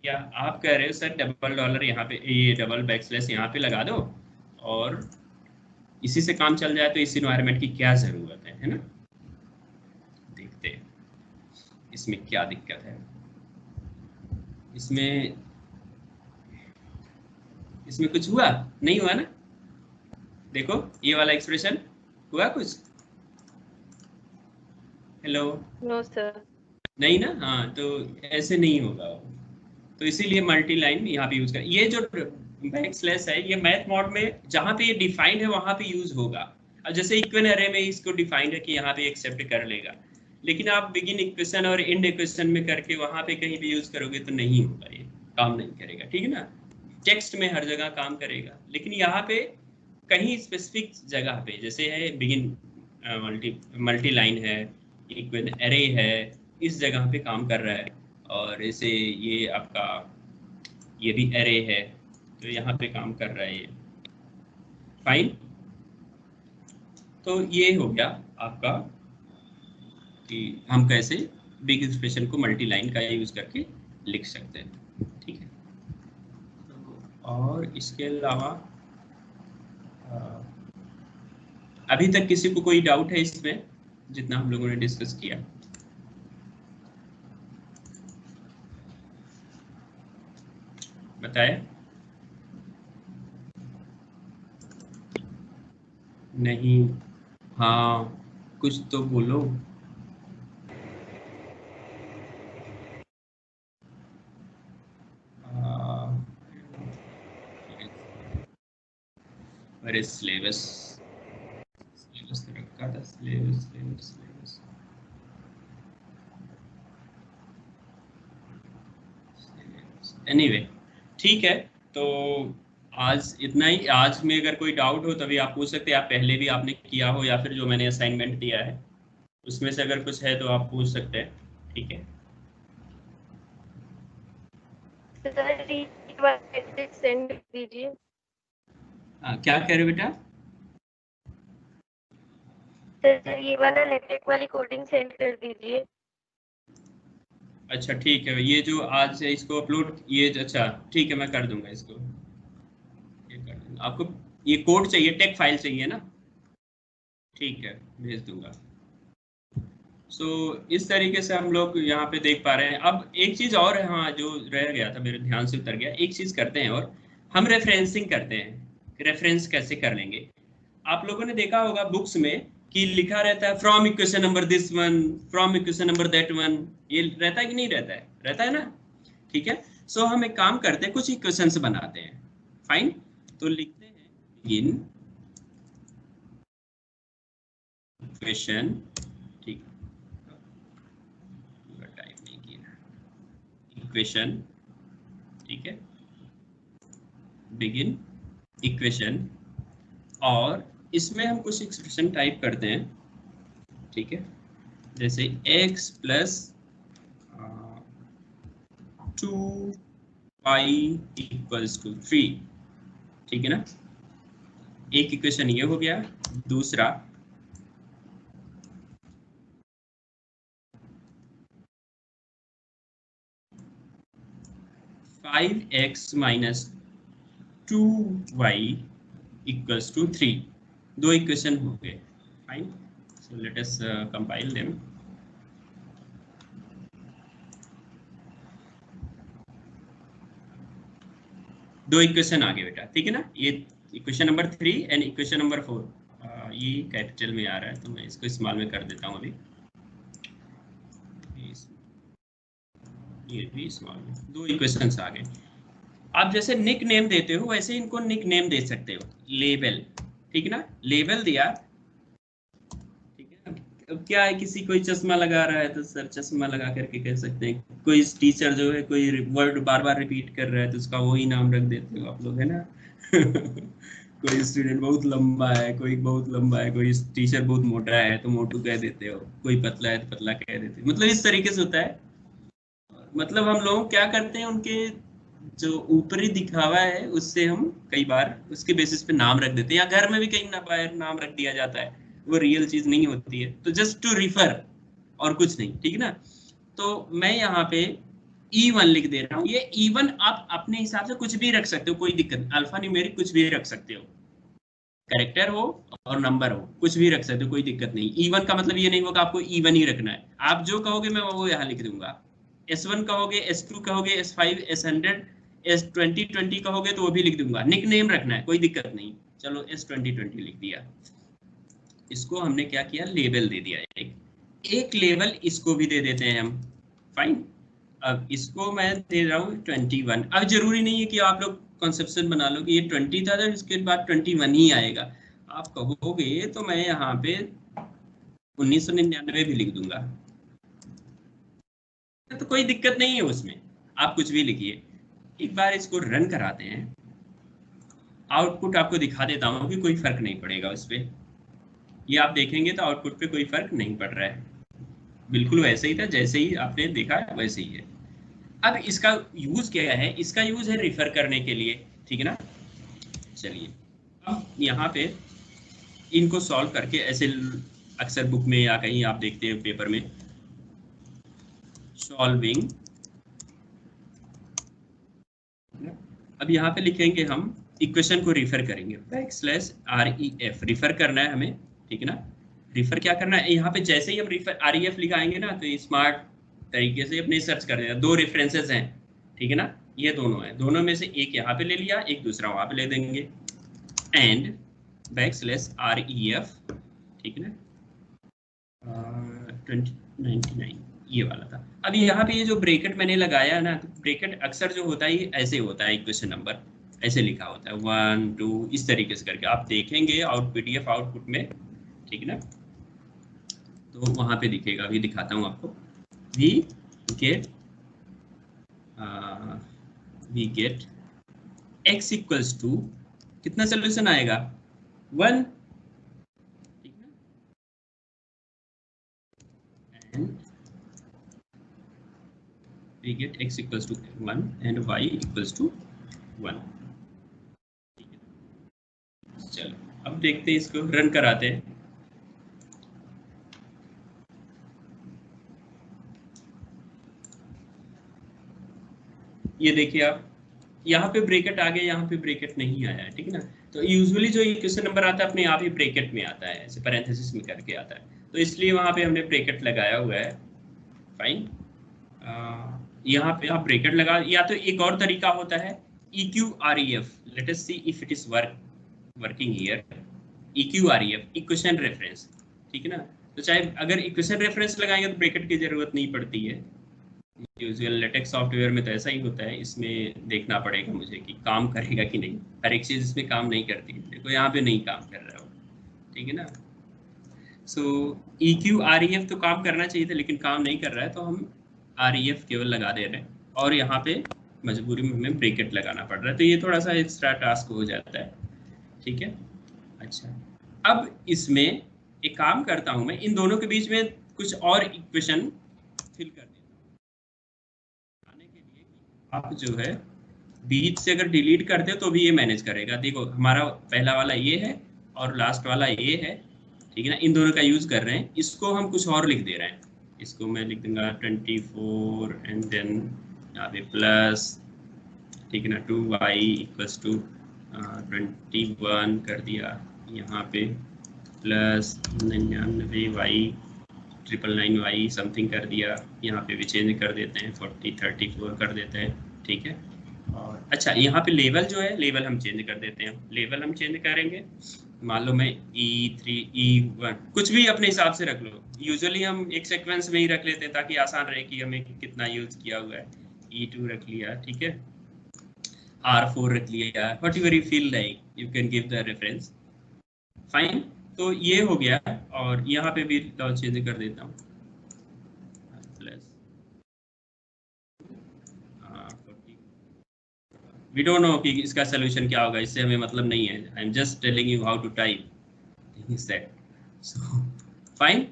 या आप कह रहे हो सर डबल डॉलर यहाँ पे, ये डबल बैकस्लैश यहाँ पे लगा दो और इसी से काम चल जाए, तो इस इन्वायरमेंट की क्या ज़रूरत है ना। देखते हैं इसमें क्या दिक्कत है। इसमें कुछ हुआ नहीं हुआ ना। देखो ये वाला एक्सप्रेशन हुआ कुछ, हेलो नो सर। नहीं ना। हाँ तो ऐसे नहीं होगा, तो इसीलिए मल्टी लाइन यहाँ पे यूज कर। ये जो बैक स्लैश है ये मैथ मोड में जहाँ पे ये डिफाइंड है वहाँ पे यूज होगा। अब जैसे इक्वेशन अरे में इसको डिफाइंड है कि यहाँ पे एक्सेप्ट कर लेगा, लेकिन आप बिगिन इक्वेशन और एंड इक्वेशन में करके वहाँ पे कहीं भी यूज करोगे तो नहीं होगा, ये काम नहीं करेगा, ठीक है ना। टेक्स्ट में हर जगह काम करेगा, लेकिन यहाँ पे कहीं स्पेसिफिक जगह पे, जैसे है बिगिन मल्टी लाइन है, इक्वेशन अरे है, इस जगह पे काम कर रहा है। और ऐसे ये आपका ये भी एरे है, तो यहाँ पे काम कर रहा है ये, फाइन। तो ये हो गया आपका कि हम कैसे बिग एक्सप्रेशन को मल्टी लाइन का यूज करके लिख सकते हैं, ठीक है। तो और इसके अलावा अभी तक किसी को कोई डाउट है इसमें, जितना हम लोगों ने डिस्कस किया? बताए? नहीं, हाँ कुछ तो बोलो। अरे सिलेबस रखा था, सिलेबस। एनीवे ठीक है, तो आज इतना ही। आज में अगर कोई डाउट हो तभी आप पूछ सकते हैं, आप पहले भी आपने किया हो या फिर जो मैंने असाइनमेंट दिया है उसमें से अगर कुछ है तो आप पूछ सकते हैं, ठीक है। सर सेंड दीजिए। क्या कह रहे हो बेटा? सर ये वाला लेटेक वाली कोडिंग सेंड कर दीजिए। अच्छा ठीक है, ये जो आज है इसको अपलोड, ये अच्छा ठीक है मैं कर दूंगा इसको, ये कर दूंगा। आपको ये कोड चाहिए, टेक फाइल चाहिए ना? ठीक है भेज दूंगा। सो इस तरीके से हम लोग यहाँ पे देख पा रहे हैं। अब एक चीज़ और है, हाँ जो रह गया था मेरे ध्यान से उतर गया, एक चीज़ करते हैं और हम रेफरेंसिंग करते हैं। रेफरेंस कैसे कर लेंगे? आप लोगों ने देखा होगा बुक्स में कि लिखा रहता है from equation number this one, from equation number that one, ये रहता है कि नहीं रहता है? रहता है ना, ठीक है। सो हम एक काम करते हैं, कुछ इक्वेशंस बनाते हैं, फाइन। तो लिखते हैं इन इक्वेशन, ठीक टाइप नहीं किया, इक्वेशन, ठीक है, बिगिन इक्वेशन, और इसमें हम कुछ एक्सप्रेशन टाइप करते हैं, ठीक है। जैसे x plus 2y equals to 3, ठीक है ना। एक इक्वेशन ये हो गया। दूसरा five X minus 2y equals to 3, दो इक्वेशन हो गए, fine. So let us compile them. दो इक्वेशन आ गए बेटा, ठीक है ना। ये equation number 3 and equation number 4, ये कैपिटल में आ रहा है तो मैं इसको स्मॉल में कर देता हूँ अभी। ये भी स्मॉल, दो इक्वेशंस आ गए। आप जैसे निक नेम देते हो वैसे इनको निक नेम दे सकते हो, लेबल, ठीक है ना, लेबल दिया, ठीक है ना। अब क्या है, किसी कोई चश्मा लगा रहा है तो सर चश्मा लगा करके कह सकते हैं, कोई टीचर जो है कोई वर्ड बार बार रिपीट कर रहा है तो उसका वही नाम रख देते हो आप लोग, है ना। कोई स्टूडेंट बहुत लंबा है, कोई बहुत लंबा है, कोई टीचर बहुत मोटा है तो मोटू कह देते हो, कोई पतला है तो पतला कह देते हो, मतलब इस तरीके से होता है। मतलब हम लोग क्या करते हैं, उनके जो ऊपरी दिखावा है उससे हम कई बार उसके बेसिस पे नाम रख देते हैं, या घर में भी कहीं ना बाहर नाम रख दिया जाता है, वो रियल चीज नहीं होती है, तो जस्ट टू रिफर और कुछ नहीं, ठीक है ना। तो मैं यहाँ पे E1 लिख दे रहा हूँ, ये E1 आप अपने हिसाब से कुछ भी रख सकते हो, कोई दिक्कत नहीं, अल्फा न्यूमेरिक कुछ भी रख सकते हो, कैरेक्टर हो और नंबर हो, कुछ भी रख सकते हो, कोई दिक्कत नहीं। E1 का मतलब ये नहीं होगा आपको E1 ही रखना है, आप जो कहोगे मैं वो यहाँ लिख दूंगा। S1 कहोगे, S2 कहोगे, S5, S100, S2020 कहोगे तो वो भी लिख दूंगा, निक नेम रखना है, कोई दिक्कत नहीं। चलो S2020 लिख दिया, इसको हमने क्या किया, लेबल दे दिया, एक लेबल इसको भी दे देते हैं हम, फाइन। अब इसको मैं दे रहा हूँ 21। अब जरूरी नहीं है कि आप लोग कॉन्सेप्शन बना लो कि ये 20 था तो इसके बाद 21 ही आएगा, आप कहोगे तो मैं यहाँ पे 1999 भी लिख दूंगा, तो कोई दिक्कत नहीं है उसमें, आप कुछ भी लिखिए। एक बार इसको रन कराते हैं, आउटपुट आपको दिखा देता हूँ कि कोई फर्क नहीं पड़ेगा उस पर, ये आप देखेंगे तो आउटपुट पे कोई फर्क नहीं पड़ रहा है, बिल्कुल वैसे ही था जैसे ही आपने देखा वैसे ही है। अब इसका यूज क्या है, इसका यूज है रिफर करने के लिए, ठीक है ना। चलिए अब यहाँ पे इनको सॉल्व करके, ऐसे अक्सर बुक में या कहीं आप देखते हैं पेपर में, सॉल्विंग, अब यहाँ पे लिखेंगे हम इक्वेशन को रिफर करेंगे, \REF रिफर करना है हमें, ठीक है ना। रिफर क्या करना है, यहाँ पे जैसे ही हम रिफर REF लिखाएंगे ना तो स्मार्ट तरीके से अपने सर्च कर देगा, दो रेफरेंसेस हैं, ठीक है ना, ये दोनों हैं, दोनों में से एक यहाँ पे ले लिया, एक दूसरा वहाँ पे ले देंगे, एंड \REF, ठीक है ना, 2099 ये वाला था। अब यहाँ पे ये जो ब्रैकेट मैंने लगाया ना, तो ब्रैकेट अक्सर जो होता है ये ऐसे होता है, इक्वेशन नंबर ऐसे लिखा होता है 1 2 इस तरीके से करके आप देखेंगे PDF आउटपुट में, ठीक है ना, तो वहां पे दिखेगा, अभी दिखाता हूँ आपको। We get x equals to, कितना सोल्यूशन आएगा 1, ठीक है, and we get x equals to 1 and y equals to 1, ठीक है। चलो अब देखते हैं, इसको रन कराते हैं। ये देखिए आप, यहाँ पे ब्रैकेट आ गया, यहाँ पे ब्रैकेट नहीं आया है, ठीक है ना। तो यूजुअली जो इक्वेशन नंबर आता है अपने आप ही ब्रैकेट में आता है, ऐसे पैरेंथेसिस में करके आता है, तो इसलिए वहाँ पे हमने ब्रैकेट लगाया हुआ है, फाइन। यहाँ पे आप ब्रैकेट लगा, या तो एक और तरीका होता है EQREF, late us see if it is working here, EQREF equation reference, ठीक है ना। तो चाहे अगर इक्वेशन रेफरेंस लगाएंगे तो ब्रैकेट की जरूरत नहीं पड़ती है, यूजुअल लेटेक्स सॉफ्टवेयर में तो ऐसा ही होता है, इसमें देखना पड़ेगा मुझे कि काम करेगा कि नहीं, हर एक चीज़ इसमें काम नहीं करती है, देखो यहाँ पे नहीं काम कर रहा हो, ठीक है ना। सो EQREF तो काम करना चाहिए था लेकिन काम नहीं कर रहा है, तो हम REF केवल लगा दे रहे हैं, और यहाँ पे मजबूरी में हमें ब्रैकेट लगाना पड़ रहा है, तो ये थोड़ा सा एक्स्ट्रा टास्क हो जाता है, ठीक है। अच्छा, अब इसमें एक काम करता हूँ, मैं इन दोनों के बीच में कुछ और इक्वेशन फिल कर देता हूँ, आने के लिए आप जो है बीच से अगर डिलीट करते हो तो भी ये मैनेज करेगा। देखो हमारा पहला वाला ये है और लास्ट वाला ये है, ठीक है ना, इन दोनों का यूज कर रहे हैं, इसको हम कुछ और लिख दे रहे हैं, इसको मैं लिख दूंगा 24 एंड देन यहाँ पे प्लस, ठीक है ना, 2y इक्वल्स टू 21 कर दिया, यहाँ पे प्लस 99y 999y समथिंग कर दिया, यहाँ पे भी चेंज कर देते हैं 34 कर देते हैं, ठीक है। और अच्छा यहाँ पे लेवल जो है, लेवल हम चेंज कर देते हैं, लेवल हम चेंज करेंगे, मान लो मैं E3 E1 कुछ भी अपने हिसाब से रख लो, यूजुअली हम एक सीक्वेंस में ही रख लेते हैं ताकि आसान रहे कि हमें कितना यूज किया हुआ है। E2 रख लिया, ठीक है, R4 रख लिया, what ever you feel like you can give the reference, fine. तो ये हो गया, और यहाँ पे भी चेंज कर देता हूँ प्लस, वी डोंट नो कि इसका सोल्यूशन क्या होगा, इससे हमें मतलब नहीं है, I am just telling you how to type that, so fine.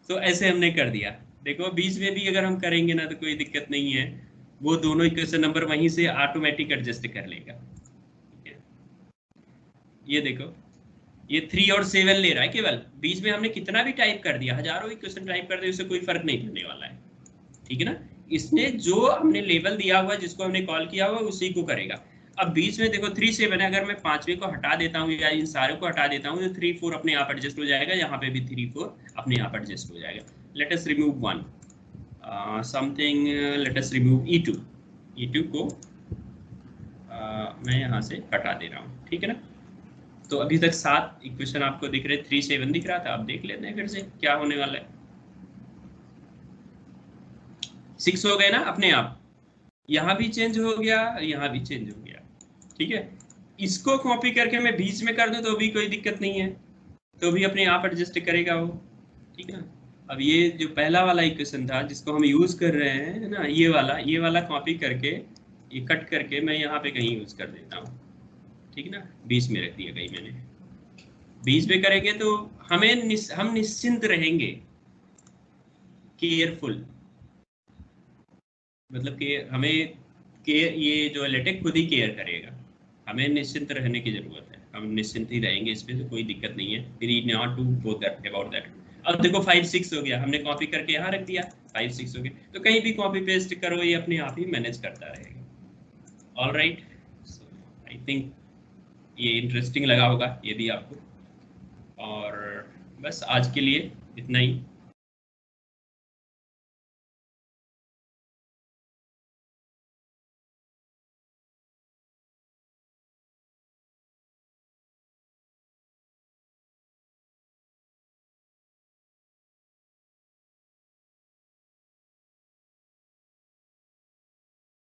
तो ऐसे हमने कर दिया। देखो बीच में भी अगर हम करेंगे ना तो कोई दिक्कत नहीं है, वो दोनों इक्वेशन नंबर वहीं से ऑटोमेटिक एडजस्ट कर लेगा, ठीक है। ये देखो ये 3 और 7 ले रहा है केवल, बीच में हमने कितना भी टाइप कर दिया, हजारों इक्वेशन टाइप कर दिया, उससे कोई फर्क नहीं पड़ने वाला है, ठीक है ना। इसने जो हमने लेवल दिया हुआ, जिसको हमने कॉल किया हुआ, उसी को करेगा। अब बीच में देखो 3 7 है, अगर मैं 5वें को हटा देता हूँ या इन सारे को हटा देता हूँ तो 3 4 अपने आप एडजस्ट हो जाएगा, यहाँ पे भी 3 4 अपने आप एडजस्ट हो जाएगा। Let us remove one something, let us remove E2 को मैं यहाँ से हटा दे रहा हूँ, ठीक है ना। तो अभी तक 7 इक्वेशन आपको दिख रहे, 3 7 दिख रहा था, अब देख लेते हैं फिर से क्या होने वाला है। 6 हो गए ना अपने आप, यहाँ भी चेंज हो गया, यहाँ भी चेंज हो गया, ठीक है। इसको कॉपी करके मैं बीच में कर दूं तो भी कोई दिक्कत नहीं है, तो भी अपने आप एडजस्ट करेगा वो, ठीक है ना। अब ये जो पहला वाला इक्वेशन था जिसको हम यूज कर रहे हैं ना, ये वाला कॉपी करके, ये कट करके मैं यहाँ पे कहीं यूज कर देता हूँ, ठीक है ना, बीच में रख दिया कहीं मैंने। बीच में करेंगे तो हम निश्चिंत रहेंगे, केयरफुल, मतलब कि हमें केयर, ये जो लेटेक खुद ही केयर करेगा, हमें निश्चिंत रहने की जरूरत है, हम निश्चिंत ही रहेंगे, इसमें तो कोई दिक्कत नहीं है। We need not to go that about that. अब देखो 5 6 हो गया, हमने कॉपी करके यहाँ रख दिया, 5 6 हो गया, तो कहीं भी कॉपी पेस्ट करो, ये अपने आप ही मैनेज करता रहेगा। ऑल राइट, आई थिंक ये इंटरेस्टिंग लगा होगा ये भी आपको, और बस आज के लिए इतना ही।